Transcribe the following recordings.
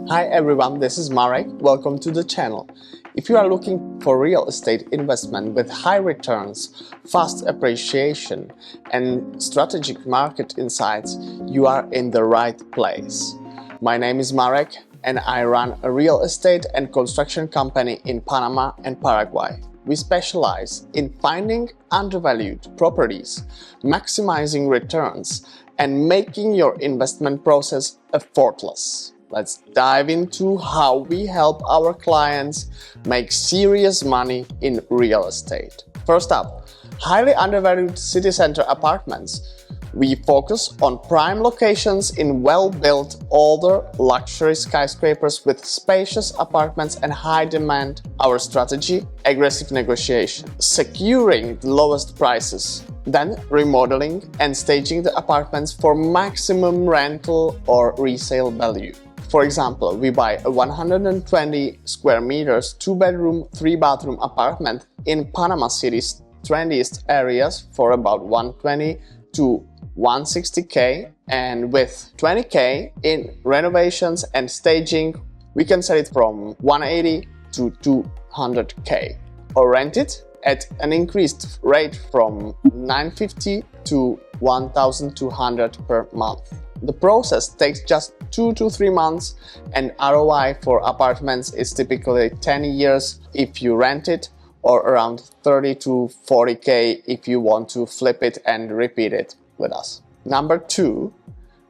Hi everyone, this is Marek. Welcome to the channel. If you are looking for real estate investment with high returns, fast appreciation and strategic market insights, you are in the right place. My name is Marek and I run a real estate and construction company in Panama and Paraguay. We specialize in finding undervalued properties, maximizing returns, and making your investment process effortless. Let's dive into how we help our clients make serious money in real estate. First up, highly undervalued city center apartments. We focus on prime locations in well-built, older, luxury skyscrapers with spacious apartments and high demand. Our strategy: aggressive negotiation, securing the lowest prices, then remodeling and staging the apartments for maximum rental or resale value. For example, we buy a 120 square meters, 2-bedroom, 3-bathroom apartment in Panama City's trendiest areas for about 120 to 160k, and with 20k in renovations and staging, we can sell it from 180 to 200k, or rent it at an increased rate from 950 to 1200 per month. The process takes just 2 to 3 months, and ROI for apartments is typically 10 years if you rent it, or around 30 to 40k if you want to flip it and repeat it with us. Number 2,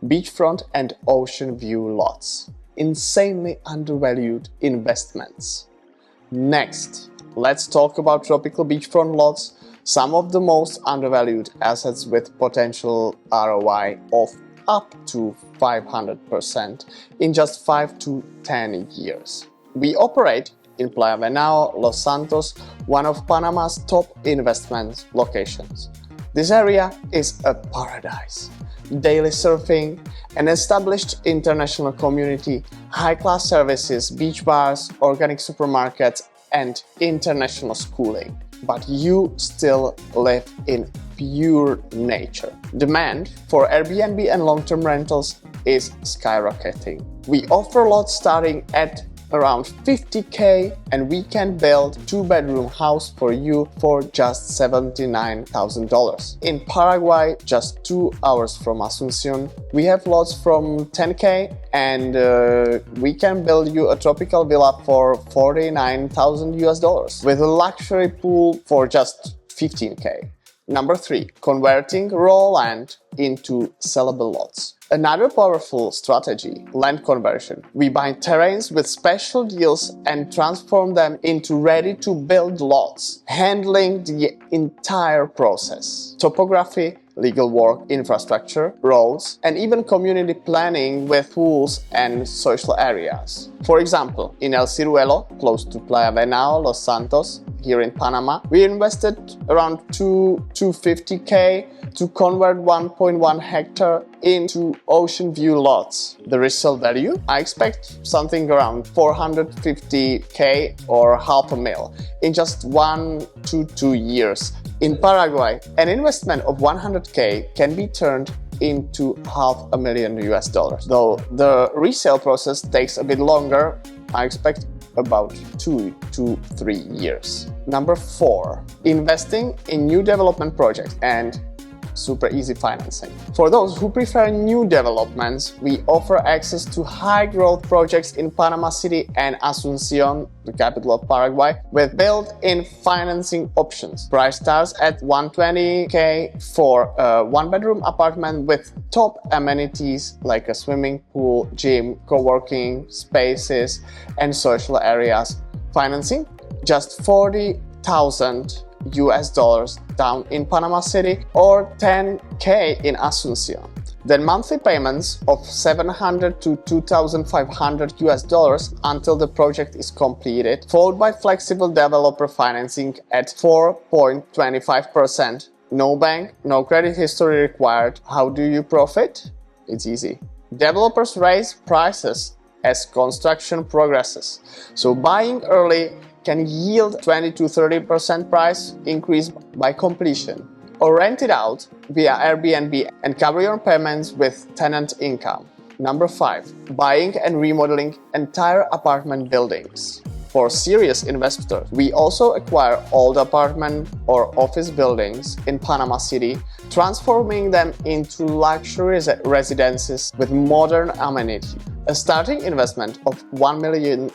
beachfront and ocean view lots. Insanely undervalued investments. Next, let's talk about tropical beachfront lots, some of the most undervalued assets with potential ROI of up to 500% in just 5 to 10 years. We operate in Playa Venao, Los Santos, one of Panama's top investment locations. This area is a paradise. Daily surfing, an established international community, high-class services, beach bars, organic supermarkets, and international schooling. But you still live in pure nature. Demand for Airbnb and long-term rentals is skyrocketing. We offer lots starting at around 50k, and we can build 2-bedroom house for you for just $79,000. In Paraguay, just 2 hours from Asunción, we have lots from 10k, and we can build you a tropical villa for $49,000 with a luxury pool for just 15k. Number 3, converting raw land into sellable lots. Another powerful strategy, land conversion. We buy terrains with special deals and transform them into ready-to-build lots, handling the entire process. Topography, legal work, infrastructure, roads, and even community planning with pools and social areas. For example, in El Ciruelo, close to Playa Venao, Los Santos, here in Panama, we invested around 250k to convert 1.1 hectare into ocean view lots. The resale value? I expect something around 450k or $500,000 in just 1 to 2 years. In Paraguay, an investment of 100k can be turned into $500,000, though the resale process takes a bit longer. I expect about 2 to 3 years. Number 4, investing in new development projects and super easy financing. For those who prefer new developments, we offer access to high-growth projects in Panama City and Asunción, the capital of Paraguay, with built-in financing options. Price starts at 120k for a 1-bedroom apartment with top amenities like a swimming pool, gym, co-working spaces, and social areas. Financing? Just $40,000 down in Panama City or 10k in Asunción. Then monthly payments of $700 to $2,500 until the project is completed, followed by flexible developer financing at 4.25%. No bank, no credit history required. How do you profit? It's easy. Developers raise prices as construction progresses, so buying early can yield 20 to 30% price increase by completion, or rent it out via Airbnb and cover your payments with tenant income. Number 5. Buying and remodeling entire apartment buildings. For serious investors, we also acquire old apartment or office buildings in Panama City, transforming them into luxury residences with modern amenities. A starting investment of $1 million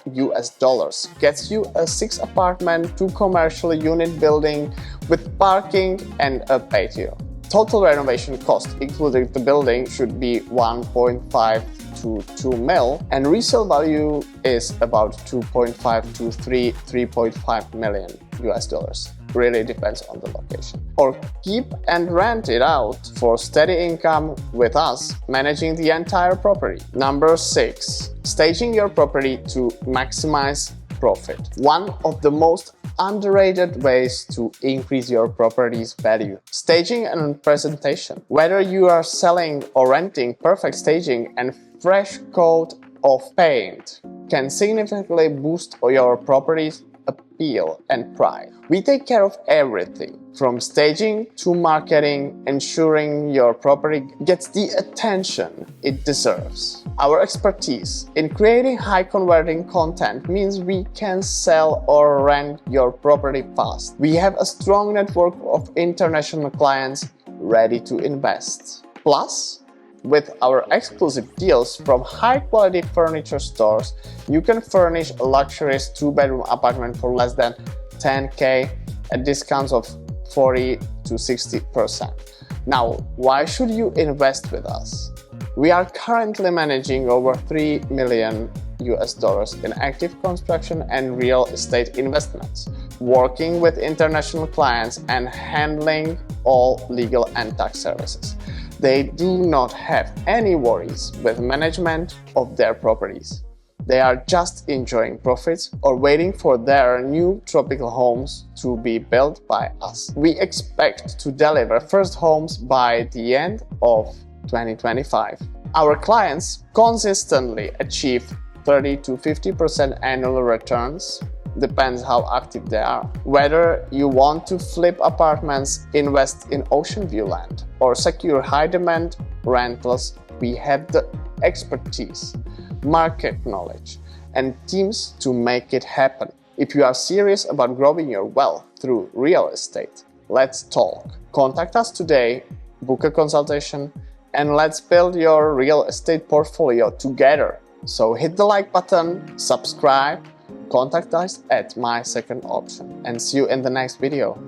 gets you a 6-apartment, 2-commercial unit building with parking and a patio. Total renovation cost, including the building, should be 1.5 to 2 mil, and resale value is about 2.5 to 3.5 million US dollars. Really depends on the location. Or keep and rent it out for steady income with us, managing the entire property. Number 6. Staging your property to maximize profit. One of the most underrated ways to increase your property's value. Staging and presentation. Whether you are selling or renting, perfect staging and fresh coat of paint can significantly boost your property's appeal and price. We take care of everything from staging to marketing, ensuring your property gets the attention it deserves. Our expertise in creating high converting content means we can sell or rent your property fast. We have a strong network of international clients ready to invest. Plus, with our exclusive deals from high-quality furniture stores, you can furnish a luxurious 2-bedroom apartment for less than $10K at discounts of 40 to 60%. Now, why should you invest with us? We are currently managing over $3 million in active construction and real estate investments, working with international clients and handling all legal and tax services. They do not have any worries with management of their properties. They are just enjoying profits or waiting for their new tropical homes to be built by us. We expect to deliver first homes by the end of 2025. Our clients consistently achieve 30 to 50% annual returns. Depends how active they are. Whether you want to flip apartments, invest in ocean view land, or secure high-demand rentals, we have the expertise, market knowledge, and teams to make it happen. If you are serious about growing your wealth through real estate, let's talk. Contact us today, book a consultation, and let's build your real estate portfolio together. So hit the like button, subscribe, contact us at My Second Option, and see you in the next video.